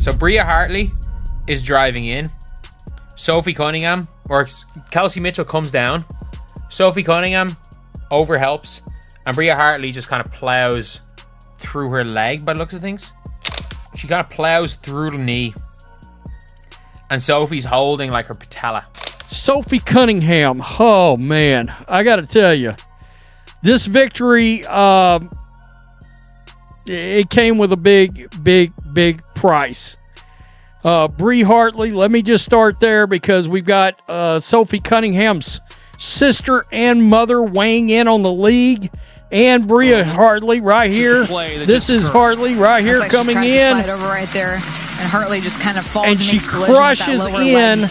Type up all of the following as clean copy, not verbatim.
So Bria Hartley is driving in. Sophie Cunningham, or Kelsey Mitchell comes down. Sophie Cunningham overhelps. And Bria Hartley just kind of plows through her leg by the looks of things. She kind of plows through the knee. And Sophie's holding like her patella. Sophie Cunningham. Oh, man. I got to tell you. This victory, it came with a big price. Bria Hartley, let me just start there because we've got Sophie Cunningham's sister and mother weighing in on the league. And Bria Hartley right here. This is Hartley right here coming in. Slide over right there, and Hartley just kind of falls and she crushes in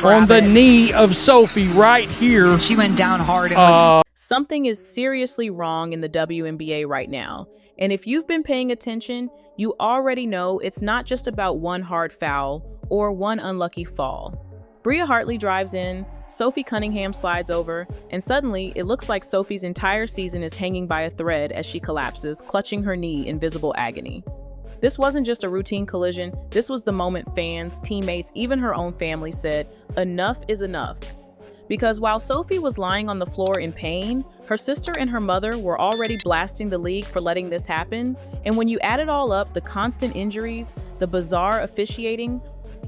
on the knee of Sophie right here. She went down hard. And Something is seriously wrong in the WNBA right now. And if you've been paying attention, you already know it's not just about one hard foul or one unlucky fall. Bria Hartley drives in, Sophie Cunningham slides over, and suddenly it looks like Sophie's entire season is hanging by a thread as she collapses, clutching her knee in visible agony. This wasn't just a routine collision, this was the moment fans, teammates, even her own family said, enough is enough. Because while Sophie was lying on the floor in pain, her sister and her mother were already blasting the league for letting this happen, and when you add it all up, the constant injuries, the bizarre officiating,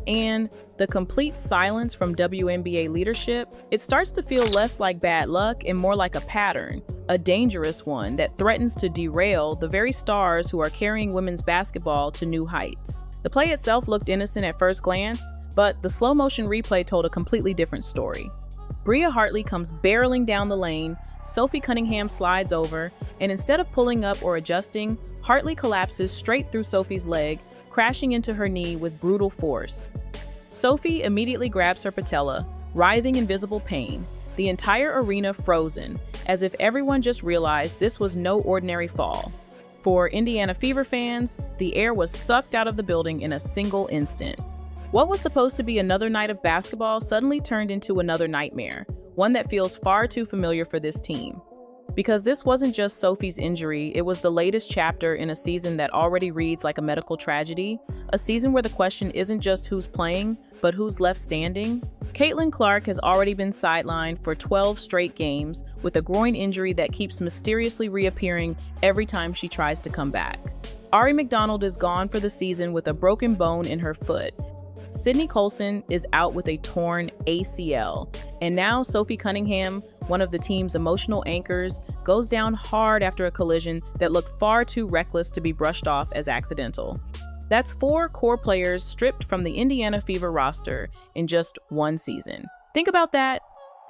and the complete silence from WNBA leadership, it starts to feel less like bad luck and more like a pattern, a dangerous one that threatens to derail the very stars who are carrying women's basketball to new heights. The play itself looked innocent at first glance, but the slow motion replay told a completely different story. Bria Hartley comes barreling down the lane, Sophie Cunningham slides over, and instead of pulling up or adjusting, Hartley collapses straight through Sophie's leg, crashing into her knee with brutal force. Sophie immediately grabs her patella, writhing in visible pain, the entire arena frozen, as if everyone just realized this was no ordinary fall. For Indiana Fever fans, the air was sucked out of the building in a single instant. What was supposed to be another night of basketball suddenly turned into another nightmare, one that feels far too familiar for this team. Because this wasn't just Sophie's injury, it was the latest chapter in a season that already reads like a medical tragedy, a season where the question isn't just who's playing, but who's left standing. Caitlin Clark has already been sidelined for 12 straight games with a groin injury that keeps mysteriously reappearing every time she tries to come back. Ari McDonald is gone for the season with a broken bone in her foot. Sydney Colson is out with a torn ACL, and now Sophie Cunningham, one of the team's emotional anchors, goes down hard after a collision that looked far too reckless to be brushed off as accidental. That's 4 core players stripped from the Indiana Fever roster in just one season. Think about that.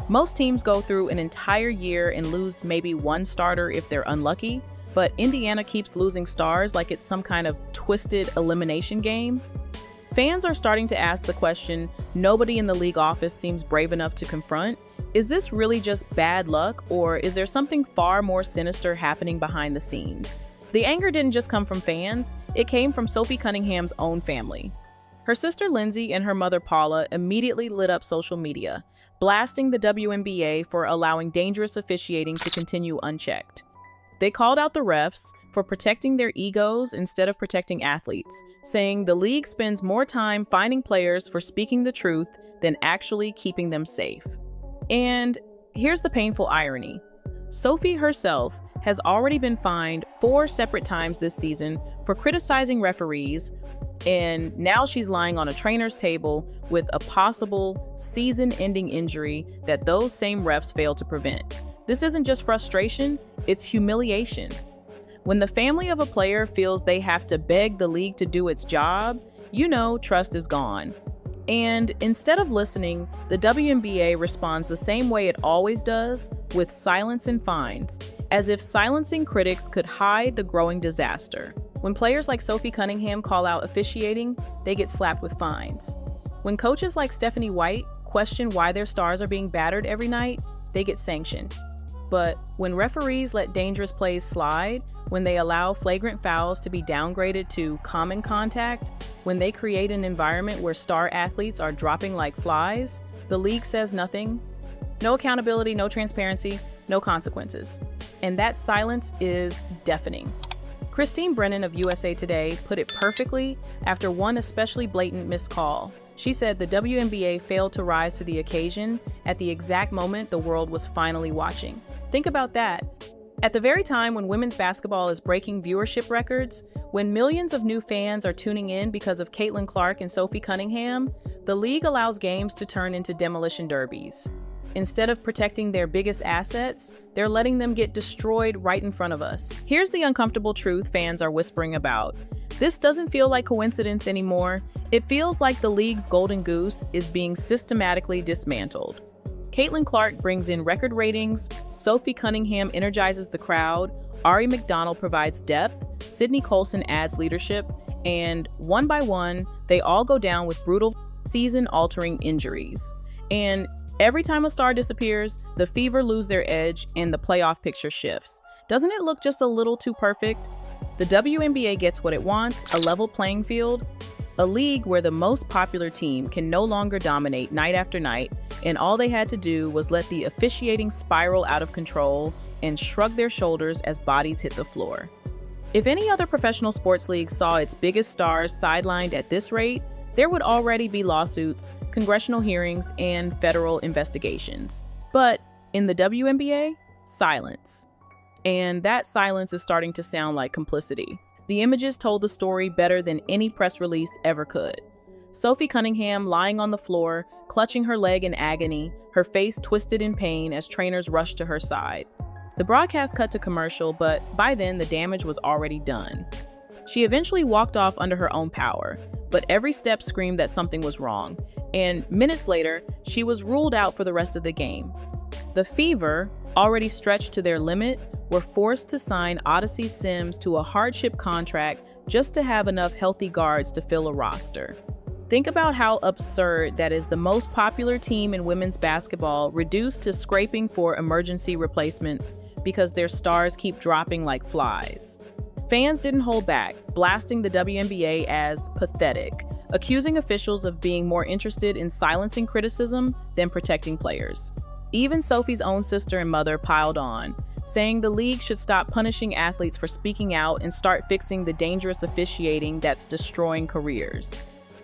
Most teams go through an entire year and lose maybe one starter if they're unlucky, but Indiana keeps losing stars like it's some kind of twisted elimination game. Fans are starting to ask the question nobody in the league office seems brave enough to confront. Is this really just bad luck, or is there something far more sinister happening behind the scenes? The anger didn't just come from fans, it came from Sophie Cunningham's own family. Her sister Lindsay and her mother Paula immediately lit up social media, blasting the WNBA for allowing dangerous officiating to continue unchecked. They called out the refs for protecting their egos instead of protecting athletes, saying the league spends more time finding players for speaking the truth than actually keeping them safe. And here's the painful irony. Sophie herself has already been fined 4 separate times this season for criticizing referees, and now she's lying on a trainer's table with a possible season-ending injury that those same refs failed to prevent. This isn't just frustration, it's humiliation. When the family of a player feels they have to beg the league to do its job, you know trust is gone. And instead of listening, the WNBA responds the same way it always does, with silence and fines, as if silencing critics could hide the growing disaster. When players like Sophie Cunningham call out officiating, they get slapped with fines. When coaches like Stephanie White question why their stars are being battered every night, they get sanctioned. But when referees let dangerous plays slide, when they allow flagrant fouls to be downgraded to common contact, when they create an environment where star athletes are dropping like flies, the league says nothing. No accountability, no transparency, no consequences. And that silence is deafening. Christine Brennan of USA Today put it perfectly after one especially blatant missed call. She said the WNBA failed to rise to the occasion at the exact moment the world was finally watching. Think about that. At the very time when women's basketball is breaking viewership records, when millions of new fans are tuning in because of Caitlin Clark and Sophie Cunningham, the league allows games to turn into demolition derbies. Instead of protecting their biggest assets, they're letting them get destroyed right in front of us. Here's the uncomfortable truth fans are whispering about. This doesn't feel like coincidence anymore. It feels like the league's golden goose is being systematically dismantled. Caitlin Clark brings in record ratings, Sophie Cunningham energizes the crowd, Ari McDonald provides depth, Sydney Colson adds leadership, and one by one, they all go down with brutal, season-altering injuries. And every time a star disappears, the Fever lose their edge and the playoff picture shifts. Doesn't it look just a little too perfect? The WNBA gets what it wants, a level playing field, a league where the most popular team can no longer dominate night after night, and all they had to do was let the officiating spiral out of control and shrug their shoulders as bodies hit the floor. If any other professional sports league saw its biggest stars sidelined at this rate, there would already be lawsuits, congressional hearings, and federal investigations. But in the WNBA, silence. And that silence is starting to sound like complicity. The images told the story better than any press release ever could. Sophie Cunningham lying on the floor, clutching her leg in agony, her face twisted in pain as trainers rushed to her side. The broadcast cut to commercial, but by then the damage was already done. She eventually walked off under her own power, but every step screamed that something was wrong, and minutes later, she was ruled out for the rest of the game. The Fever, already stretched to their limit, were forced to sign Odyssey Sims to a hardship contract just to have enough healthy guards to fill a roster. Think about how absurd that is, the most popular team in women's basketball reduced to scraping for emergency replacements because their stars keep dropping like flies. Fans didn't hold back, blasting the WNBA as pathetic, accusing officials of being more interested in silencing criticism than protecting players. Even Sophie's own sister and mother piled on, saying the league should stop punishing athletes for speaking out and start fixing the dangerous officiating that's destroying careers.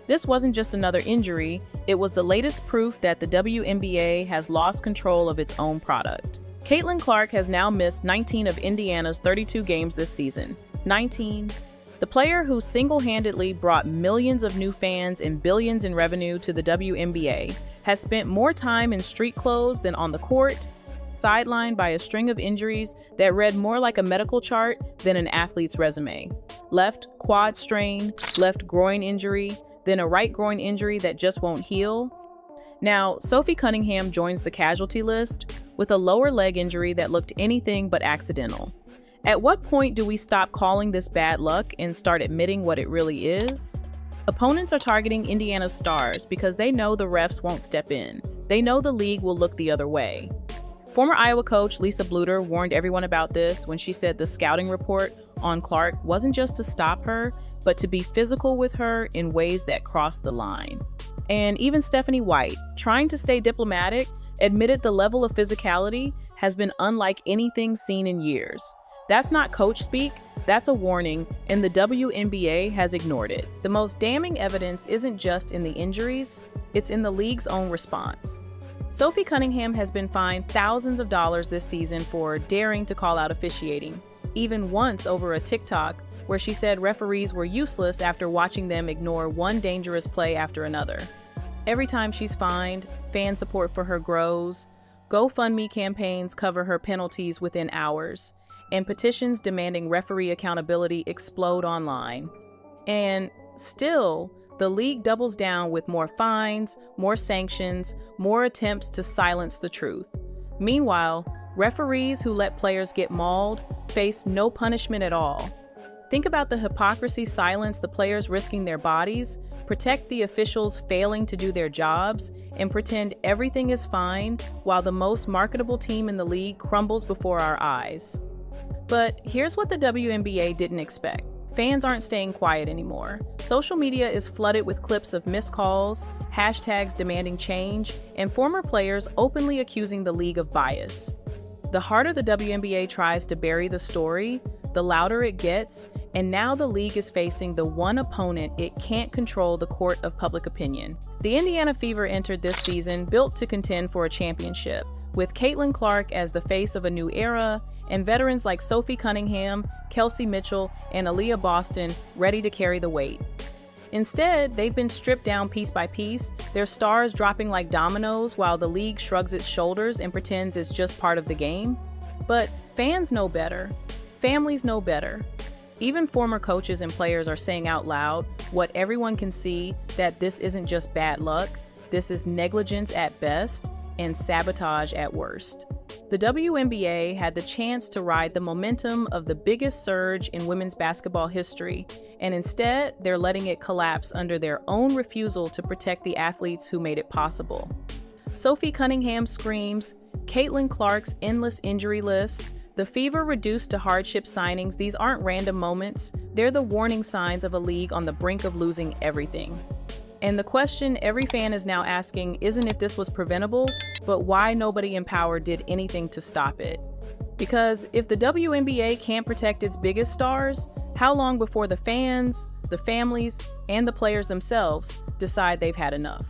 This wasn't just another injury, it was the latest proof that the WNBA has lost control of its own product. Caitlin Clark has now missed 19 of Indiana's 32 games this season. 19. The player who single-handedly brought millions of new fans and billions in revenue to the WNBA has spent more time in street clothes than on the court, sidelined by a string of injuries that read more like a medical chart than an athlete's resume. Left quad strain, left groin injury, then a right groin injury that just won't heal. Now, Sophie Cunningham joins the casualty list with a lower leg injury that looked anything but accidental. At what point do we stop calling this bad luck and start admitting what it really is? Opponents are targeting Indiana's stars because they know the refs won't step in. They know the league will look the other way. Former Iowa coach Lisa Bluter warned everyone about this when she said the scouting report on Clark wasn't just to stop her, but to be physical with her in ways that crossed the line. And even Stephanie White, trying to stay diplomatic, admitted the level of physicality has been unlike anything seen in years. That's not coach speak, that's a warning, and the WNBA has ignored it. The most damning evidence isn't just in the injuries, it's in the league's own response. Sophie Cunningham has been fined thousands of dollars this season for daring to call out officiating, even once over a TikTok where she said referees were useless after watching them ignore one dangerous play after another. Every time she's fined, fan support for her grows, GoFundMe campaigns cover her penalties within hours, and petitions demanding referee accountability explode online. And still, the league doubles down with more fines, more sanctions, more attempts to silence the truth. Meanwhile, referees who let players get mauled face no punishment at all. Think about the hypocrisy silence the players risking their bodies, protect the officials failing to do their jobs, and pretend everything is fine while the most marketable team in the league crumbles before our eyes. But here's what the WNBA didn't expect. Fans aren't staying quiet anymore. Social media is flooded with clips of missed calls, hashtags demanding change, and former players openly accusing the league of bias. The harder the WNBA tries to bury the story, the louder it gets, And now the league is facing the one opponent it can't control, the court of public opinion. The Indiana Fever entered this season built to contend for a championship, with Caitlin Clark as the face of a new era, and veterans like Sophie Cunningham, Kelsey Mitchell, and Aaliyah Boston ready to carry the weight. Instead, they've been stripped down piece by piece, their stars dropping like dominoes while the league shrugs its shoulders and pretends it's just part of the game. But fans know better. Families know better. Even former coaches and players are saying out loud what everyone can see, that this isn't just bad luck, this is negligence at best and sabotage at worst. The WNBA had the chance to ride the momentum of the biggest surge in women's basketball history, and instead, they're letting it collapse under their own refusal to protect the athletes who made it possible. Sophie Cunningham screams, Caitlin Clark's endless injury list, the Fever reduced to hardship signings. These aren't random moments, they're the warning signs of a league on the brink of losing everything. And the question every fan is now asking isn't if this was preventable, but why nobody in power did anything to stop it. Because if the WNBA can't protect its biggest stars, how long before the fans, the families, and the players themselves decide they've had enough?